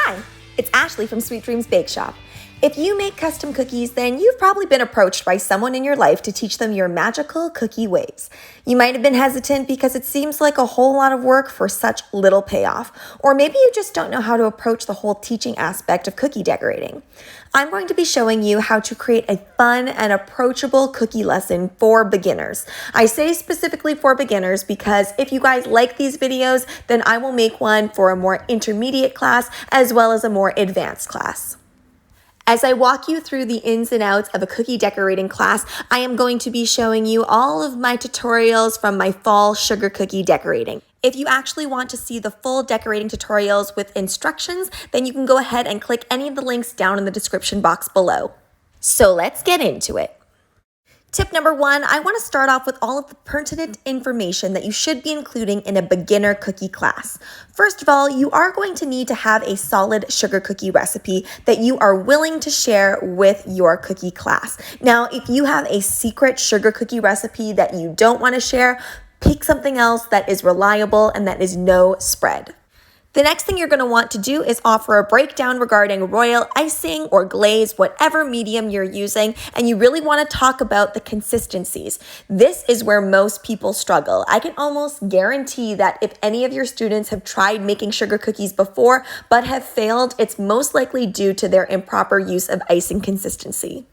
Hi, it's Ashley from Sweet Dreams Bake Shop. If you make custom cookies, then you've probably been approached by someone in your life to teach them your magical cookie ways. You might have been hesitant because it seems like a whole lot of work for such little payoff, or maybe you just don't know how to approach the whole teaching aspect of cookie decorating. I'm going to be showing you how to create a fun and approachable cookie lesson for beginners. I say specifically for beginners because if you guys like these videos, then I will make one for a more intermediate class as well as a more advanced class. As I walk you through the ins and outs of a cookie decorating class, I am going to be showing you all of my tutorials from my fall sugar cookie decorating. If you actually want to see the full decorating tutorials with instructions, then you can go ahead and click any of the links down in the description box below. So let's get into it. Tip number 1, I want to start off with all of the pertinent information that you should be including in a beginner cookie class. First of all, you are going to need to have a solid sugar cookie recipe that you are willing to share with your cookie class. Now, if you have a secret sugar cookie recipe that you don't want to share, pick something else that is reliable and that is no spread. The next thing you're going to want to do is offer a breakdown regarding royal icing or glaze, whatever medium you're using, and you really want to talk about the consistencies. This is where most people struggle. I can almost guarantee that if any of your students have tried making sugar cookies before but have failed, it's most likely due to their improper use of icing consistency.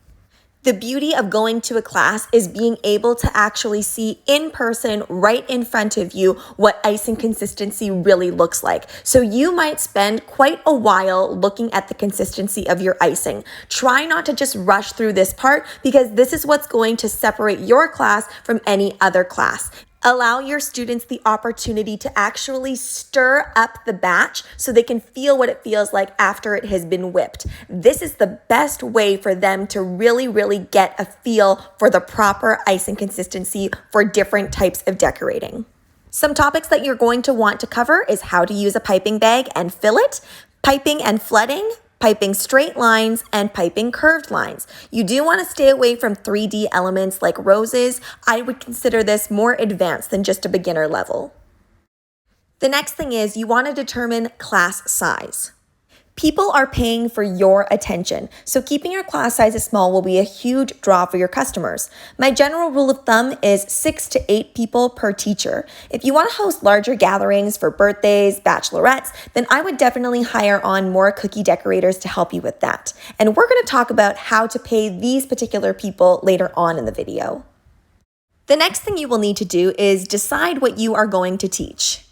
The beauty of going to a class is being able to actually see in person, right in front of you, what icing consistency really looks like. So you might spend quite a while looking at the consistency of your icing. Try not to just rush through this part because this is what's going to separate your class from any other class. Allow your students the opportunity to actually stir up the batch so they can feel what it feels like after it has been whipped. This is the best way for them to really get a feel for the proper icing consistency for different types of decorating. Some topics that you're going to want to cover is how to use a piping bag and fillet, piping and flooding, piping straight lines, and piping curved lines. You do want to stay away from 3D elements like roses. I would consider this more advanced than just a beginner level. The next thing is you want to determine class size. People are paying for your attention, so keeping your class sizes small will be a huge draw for your customers. My general rule of thumb is 6 to 8 people per teacher. If you want to host larger gatherings for birthdays, bachelorettes, then I would definitely hire on more cookie decorators to help you with that. And we're going to talk about how to pay these particular people later on in the video. The next thing you will need to do is decide what you are going to teach.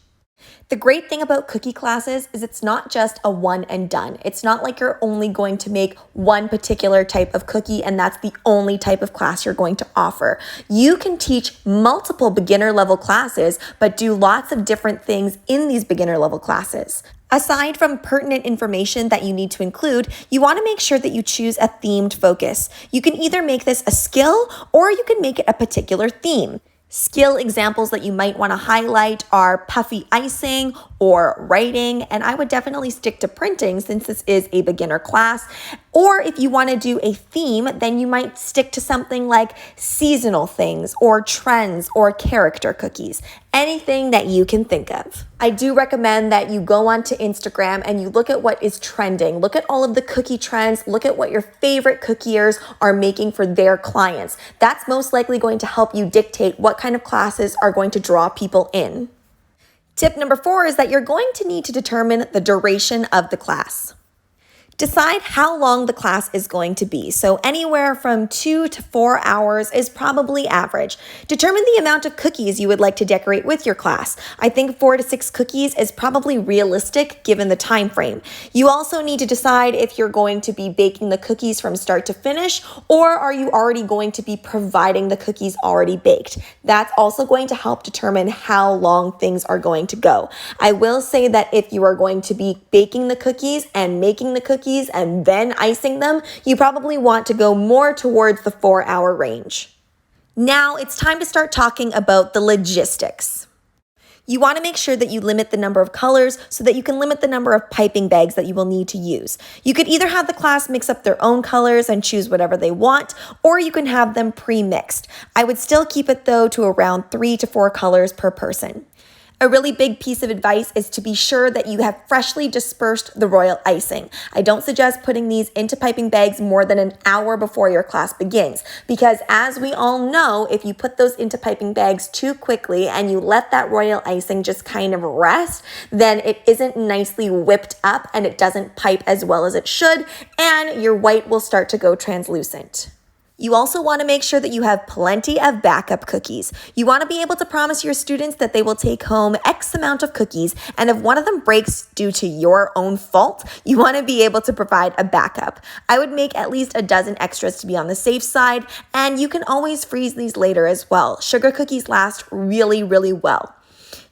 The great thing about cookie classes is it's not just a one and done. It's not like you're only going to make one particular type of cookie and that's the only type of class you're going to offer. You can teach multiple beginner level classes, but do lots of different things in these beginner level classes. Aside from pertinent information that you need to include, you want to make sure that you choose a themed focus. You can either make this a skill or you can make it a particular theme. Skill examples that you might want to highlight are puffy icing or writing, and I would definitely stick to printing since this is a beginner class. Or if you want to do a theme, then you might stick to something like seasonal things or trends or character cookies, anything that you can think of. I do recommend that you go onto Instagram and you look at what is trending. Look at all of the cookie trends. Look at what your favorite cookiers are making for their clients. That's most likely going to help you dictate what kind of classes are going to draw people in. Tip number 4 is that you're going to need to determine the duration of the class. Decide how long the class is going to be. So anywhere from 2 to 4 hours is probably average. Determine the amount of cookies you would like to decorate with your class. I think 4 to 6 cookies is probably realistic given the time frame. You also need to decide if you're going to be baking the cookies from start to finish, or are you already going to be providing the cookies already baked. That's also going to help determine how long things are going to go. I will say that if you are going to be baking the cookies and making the cookies and then icing them, you probably want to go more towards the 4-hour range. Now it's time to start talking about the logistics. You want to make sure that you limit the number of colors so that you can limit the number of piping bags that you will need to use. You could either have the class mix up their own colors and choose whatever they want, or you can have them pre-mixed. I would still keep it though to around 3 to 4 colors per person. A really big piece of advice is to be sure that you have freshly dispersed the royal icing. I don't suggest putting these into piping bags more than an hour before your class begins, because as we all know, if you put those into piping bags too quickly and you let that royal icing just kind of rest, then it isn't nicely whipped up and it doesn't pipe as well as it should, and your white will start to go translucent. You also want to make sure that you have plenty of backup cookies. You want to be able to promise your students that they will take home X amount of cookies, and if one of them breaks due to your own fault, you want to be able to provide a backup. I would make at least a dozen extras to be on the safe side, and you can always freeze these later as well. Sugar cookies last really, really well.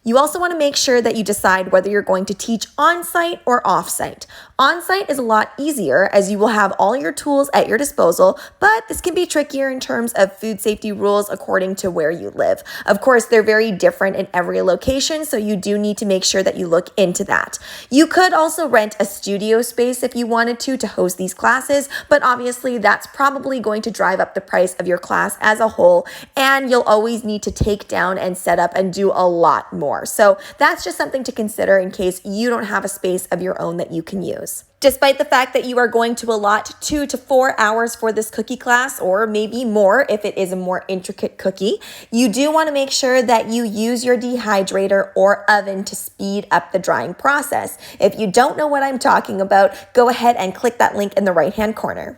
You also want to make sure that you decide whether you're going to teach on-site or off-site. On-site is a lot easier as you will have all your tools at your disposal, but this can be trickier in terms of food safety rules according to where you live. Of course, they're very different in every location, so you do need to make sure that you look into that. You could also rent a studio space if you wanted to host these classes, but obviously that's probably going to drive up the price of your class as a whole, and you'll always need to take down and set up and do a lot more. So that's just something to consider in case you don't have a space of your own that you can use. Despite the fact that you are going to allot 2 to 4 hours for this cookie class, or maybe more if it is a more intricate cookie, you do want to make sure that you use your dehydrator or oven to speed up the drying process. If you don't know what I'm talking about, go ahead and click that link in the right-hand corner.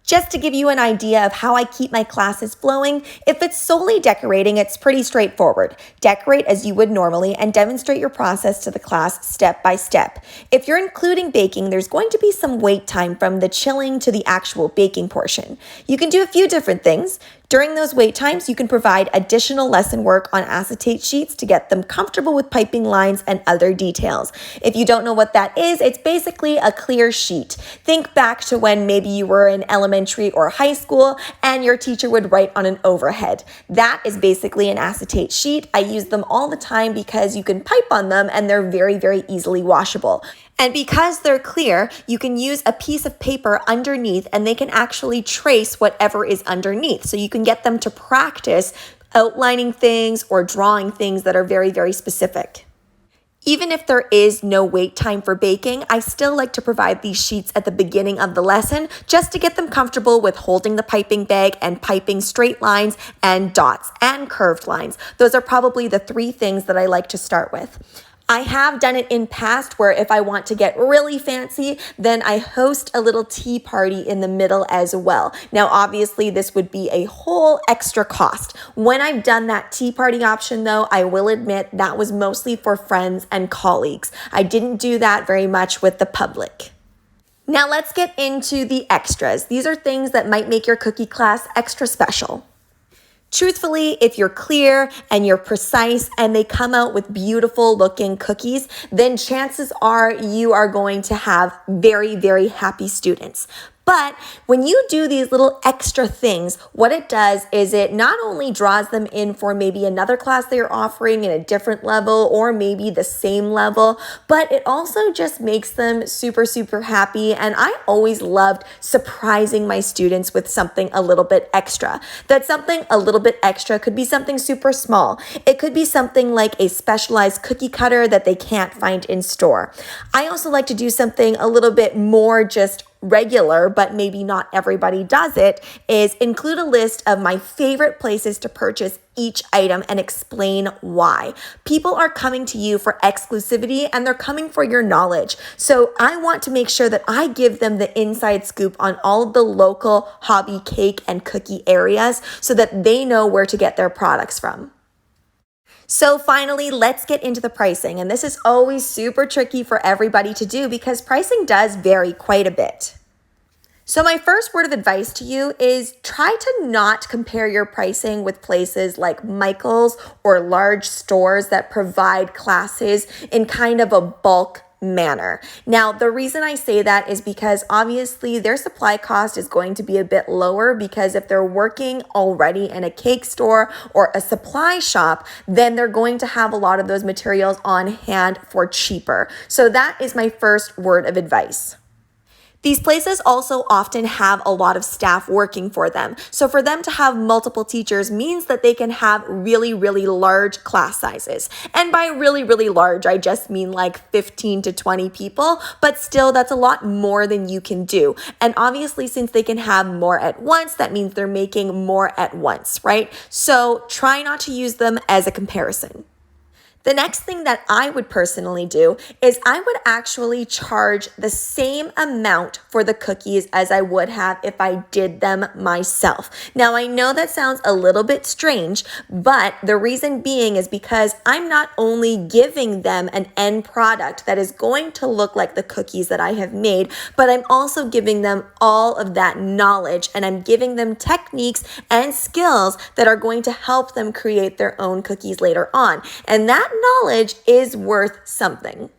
Just to give you an idea of how I keep my classes flowing, if it's solely decorating, it's pretty straightforward. Decorate as you would normally and demonstrate your process to the class step by step. If you're including baking, there's going to be some wait time from the chilling to the actual baking portion. You can do a few different things. During those wait times, you can provide additional lesson work on acetate sheets to get them comfortable with piping lines and other details. If you don't know what that is, it's basically a clear sheet. Think back to when maybe you were in elementary or high school and your teacher would write on an overhead. That is basically an acetate sheet. I use them all the time because you can pipe on them and they're very, very easily washable. And because they're clear, you can use a piece of paper underneath and they can actually trace whatever is underneath. So you can get them to practice outlining things or drawing things that are very, very specific. Even if there is no wait time for baking, I still like to provide these sheets at the beginning of the lesson just to get them comfortable with holding the piping bag and piping straight lines and dots and curved lines. Those are probably the 3 things that I like to start with. I have done it in past where if I want to get really fancy, then I host a little tea party in the middle as well. Now, obviously, this would be a whole extra cost. When I've done that tea party option, though, I will admit that was mostly for friends and colleagues. I didn't do that very much with the public. Now, let's get into the extras. These are things that might make your cookie class extra special. Truthfully, if you're clear and you're precise and they come out with beautiful looking cookies, then chances are you are going to have very, very happy students. But when you do these little extra things, what it does is it not only draws them in for maybe another class that you're offering in a different level or maybe the same level, but it also just makes them super, super happy. And I always loved surprising my students with something a little bit extra. That something a little bit extra could be something super small. It could be something like a specialized cookie cutter that they can't find in store. I also like to do something a little bit more just regular, but maybe not everybody does it, is include a list of my favorite places to purchase each item and explain why. People are coming to you for exclusivity and they're coming for your knowledge. So I want to make sure that I give them the inside scoop on all of the local hobby cake and cookie areas so that they know where to get their products from. So finally, let's get into the pricing. And this is always super tricky for everybody to do because pricing does vary quite a bit. So my first word of advice to you is try to not compare your pricing with places like Michael's or large stores that provide classes in kind of a bulk manner. Now, the reason I say that is because obviously their supply cost is going to be a bit lower because if they're working already in a cake store or a supply shop, then they're going to have a lot of those materials on hand for cheaper. So that is my first word of advice. These places also often have a lot of staff working for them. So for them to have multiple teachers means that they can have really, really large class sizes. And by really, really large, I just mean like 15 to 20 people, but still that's a lot more than you can do. And obviously, since they can have more at once, that means they're making more at once, right? So try not to use them as a comparison. The next thing that I would personally do is I would actually charge the same amount for the cookies as I would have if I did them myself. Now, I know that sounds a little bit strange, but the reason being is because I'm not only giving them an end product that is going to look like the cookies that I have made, but I'm also giving them all of that knowledge, and I'm giving them techniques and skills that are going to help them create their own cookies later on. And that knowledge is worth something.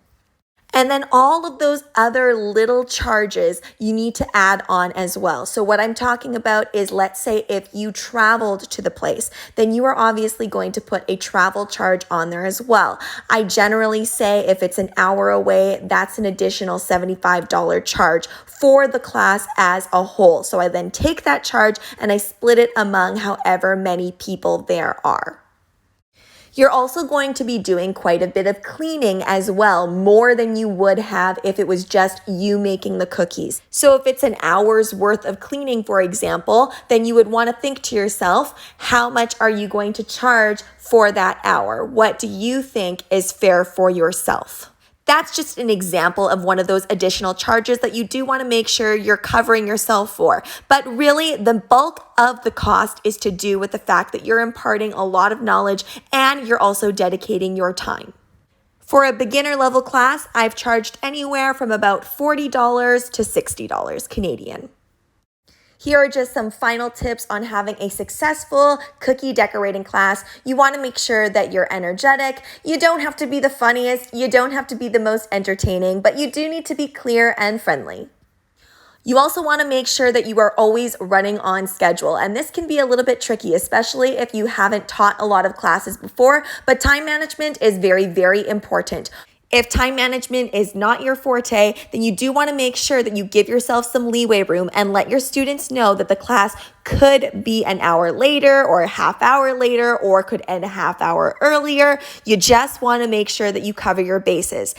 And then all of those other little charges you need to add on as well. So what I'm talking about is, let's say if you traveled to the place, then you are obviously going to put a travel charge on there as well. I generally say if it's an hour away, that's an additional $75 charge for the class as a whole. So I then take that charge and I split it among however many people there are. You're also going to be doing quite a bit of cleaning as well, more than you would have if it was just you making the cookies. So if it's an hour's worth of cleaning, for example, then you would want to think to yourself, how much are you going to charge for that hour? What do you think is fair for yourself? That's just an example of one of those additional charges that you do want to make sure you're covering yourself for. But really, the bulk of the cost is to do with the fact that you're imparting a lot of knowledge and you're also dedicating your time. For a beginner level class, I've charged anywhere from about $40 to $60 Canadian. Here are just some final tips on having a successful cookie decorating class. You want to make sure that you're energetic. You don't have to be the funniest. You don't have to be the most entertaining, but you do need to be clear and friendly. You also want to make sure that you are always running on schedule. And this can be a little bit tricky, especially if you haven't taught a lot of classes before, but time management is very, very important. If time management is not your forte, then you do want to make sure that you give yourself some leeway room and let your students know that the class could be an hour later or a half hour later or could end a half hour earlier. You just want to make sure that you cover your bases.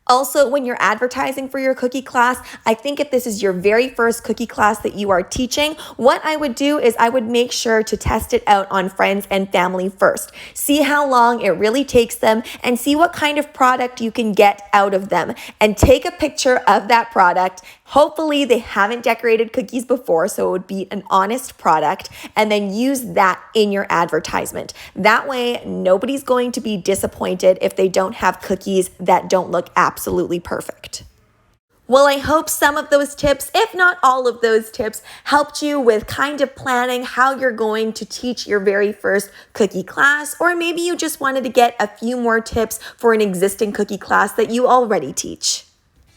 Also, when you're advertising for your cookie class, I think if this is your very first cookie class that you are teaching, what I would do is I would make sure to test it out on friends and family first. See how long it really takes them and see what kind of product you can get out of them. And take a picture of that product. Hopefully they haven't decorated cookies before, so it would be an honest product, and then use that in your advertisement. That way, nobody's going to be disappointed if they don't have cookies that don't look absolutely perfect. Well, I hope some of those tips, if not all of those tips, helped you with kind of planning how you're going to teach your very first cookie class, or maybe you just wanted to get a few more tips for an existing cookie class that you already teach.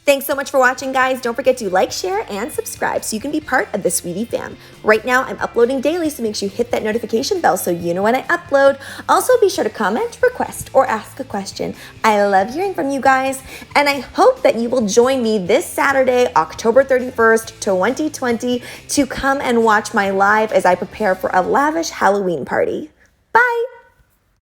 Thanks so much for watching, guys. Don't forget to like, share, and subscribe so you can be part of the Sweetie fam. Right now, I'm uploading daily, so make sure you hit that notification bell so you know when I upload. Also, be sure to comment, request, or ask a question. I love hearing from you guys, and I hope that you will join me this Saturday, October 31st, 2020, to come and watch my live as I prepare for a lavish Halloween party. Bye!